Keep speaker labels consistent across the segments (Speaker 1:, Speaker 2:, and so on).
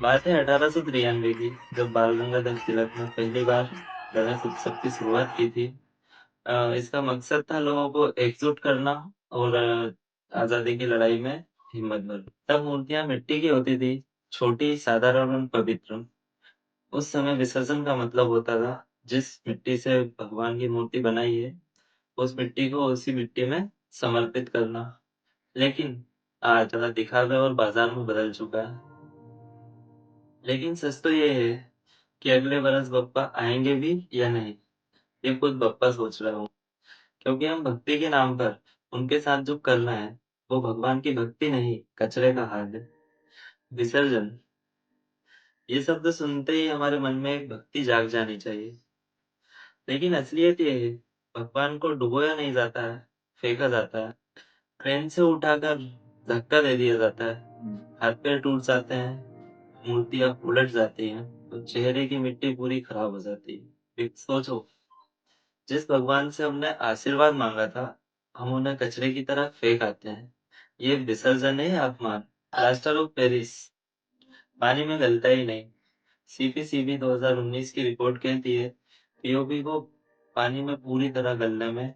Speaker 1: बात है 1893 की, जब बाल गंगाधर तिलक ने पहली बार गणेश उत्सव की शुरुआत की थी। इसका मकसद था लोगों को एकजुट करना और आजादी की लड़ाई में हिम्मत भरना। तब मूर्तियां मिट्टी की होती थी, छोटी, साधारण और पवित्र। उस समय विसर्जन का मतलब होता था, जिस मिट्टी से भगवान की मूर्ति बनाई है, उस मिट्टी को उसी मिट्टी में समर्पित करना। लेकिन आज थोड़ा दिखावे और बाजार में बदल चुका है। लेकिन सच तो ये है कि अगले बरस बप्पा आएंगे भी या नहीं, ये खुद बप्पा सोच रहा हूँ। क्योंकि हम भक्ति के नाम पर उनके साथ जो कर रहे हैं, वो भगवान की भक्ति नहीं, कचरे का हाल है। विसर्जन, ये शब्द सुनते ही हमारे मन में एक भक्ति जाग जानी चाहिए। लेकिन असलियत ये है, भगवान को डुबोया नहीं जाता है, फेंका जाता है। क्रेन से उठाकर धक्का दे दिया जाता है, हाथ पैर टूट जाते हैं, मूर्तियां उलट जाती हैं, तो चेहरे की मिट्टी पूरी खराब हो जाती है। एक सोचो, जिस भगवान से हमने आशीर्वाद मांगा था, हम उन्हें कचरे की तरह फेंक आते हैं। ये विसर्जन है या अपमान? प्लास्टर ऑफ पेरिस पानी में गलता ही नहीं। सीपीसीबी 2019 की रिपोर्ट कहती है, पीओपी को पानी में पूरी तरह गलने में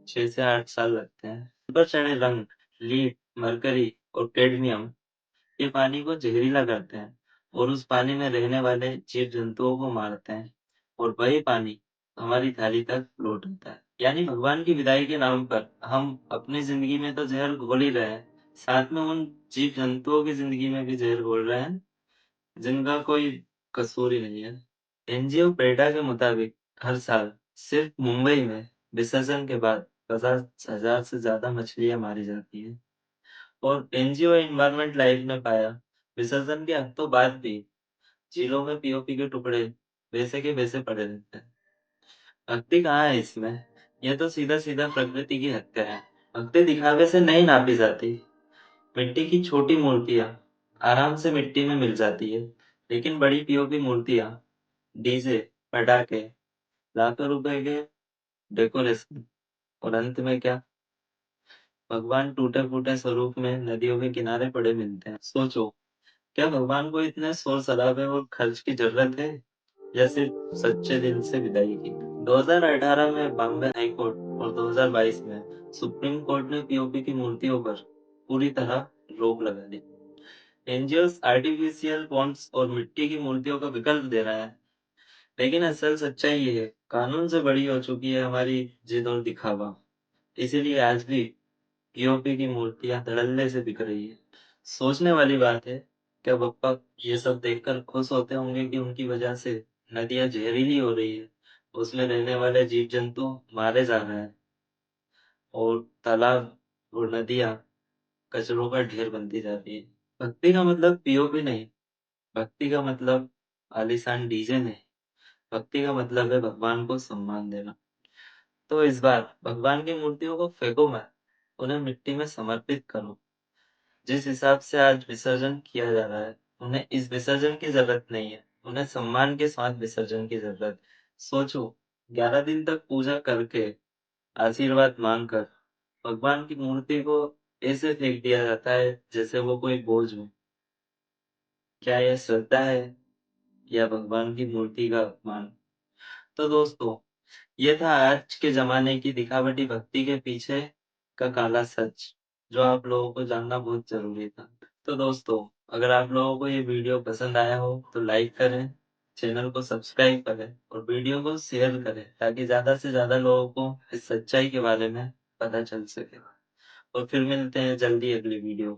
Speaker 1: 6 से 8 साल लगते हैं। ऊपर चढ़े रंग, लीड, मरकरी और कैडमियम, ये पानी को जहरीला करते हैं और उस पानी में रहने वाले जीव जंतुओं को मारते हैं, और वही पानी हमारी थाली तक लौट आता है। यानी भगवान की विदाई के नाम पर हम अपनी जिंदगी में तो जहर घोल ही रहे हैं, साथ में उन जीव जंतुओं की जिंदगी में भी जहर घोल रहे हैं, जिनका कोई कसूर ही नहीं है। एनजीओ पेटा के मुताबिक हर साल सिर्फ मुंबई में विसर्जन के बाद 50,000 से ज्यादा मछलियां मारी जाती है। और एनजीओ एनवायरमेंट लाइफ ने पाया, विसर्जन के हफ्तों बाद भी झीलों में पीओपी के टुकड़े वैसे के वैसे पड़े रहते हैं। भक्ति कहाँ है इसमें? यह तो सीधा सीधा प्रकृति की हत्या है। भक्ति दिखावे से नहीं नापी जाती। मिट्टी की छोटी मूर्तियां आराम से मिट्टी में मिल जाती है, लेकिन बड़ी पीओपी मूर्तियां, डीजे, पटाखे, लाखों रुपए के डेकोरेशन, और अंत में क्या? भगवान टूटे फूटे स्वरूप में नदियों के किनारे पड़े मिलते हैं। सोचो, क्या भगवान को इतने शोर शराबे और खर्च की जरूरत है, या सिर्फ सच्चे दिल से विदाई की? 2018 में बॉम्बे हाई कोर्ट और 2022 में सुप्रीम कोर्ट ने पीओपी की मूर्तियों पर पूरी तरह रोक लगा दी। एनजीओस आर्टिफिशियल पॉन्ड्स और मिट्टी की मूर्तियों का विकल्प दे रहा है, लेकिन असल सच्चाई ये है, कानून से बड़ी हो चुकी है हमारी जिद और दिखावा। इसीलिए आज भी पीओपी की मूर्तियां धड़ल्ले से बिक रही है। सोचने वाली बात है, क्या बप्पा ये सब देखकर खुश होते होंगे कि उनकी वजह से नदियां जहरीली हो रही है, उसमें रहने वाले जीव जंतु मारे जा रहे हैं, और तालाब और नदियां कचरों का ढेर बनती जा रही है? भक्ति का मतलब पीओपी नहीं, भक्ति का मतलब आलीशान डीजे नहीं, भक्ति का मतलब है भगवान को सम्मान देना। तो इस बार भगवान की मूर्तियों को फेंको मत, उन्हें मिट्टी में समर्पित करो। जिस हिसाब से आज विसर्जन किया जा रहा है, उन्हें इस विसर्जन की जरूरत नहीं है, उन्हें सम्मान के साथ विसर्जन की जरूरत है। सोचो, 11 दिन तक पूजा करके, आशीर्वाद मांगकर भगवान की मूर्ति को ऐसे फेंक दिया जाता है जैसे वो कोई बोझ हो। क्या यह श्रद्धा है, या भगवान की मूर्ति का अपमान? तो दोस्तों, ये था आज के जमाने की दिखावटी भक्ति के पीछे का काला सच, जो आप लोगों को जानना बहुत जरूरी था। तो दोस्तों, अगर आप लोगों को ये वीडियो पसंद आया हो तो लाइक करें, चैनल को सब्सक्राइब करें और वीडियो को शेयर करें, ताकि ज्यादा से ज्यादा लोगों को इस सच्चाई के बारे में पता चल सके। और फिर मिलते हैं जल्दी अगली वीडियो में।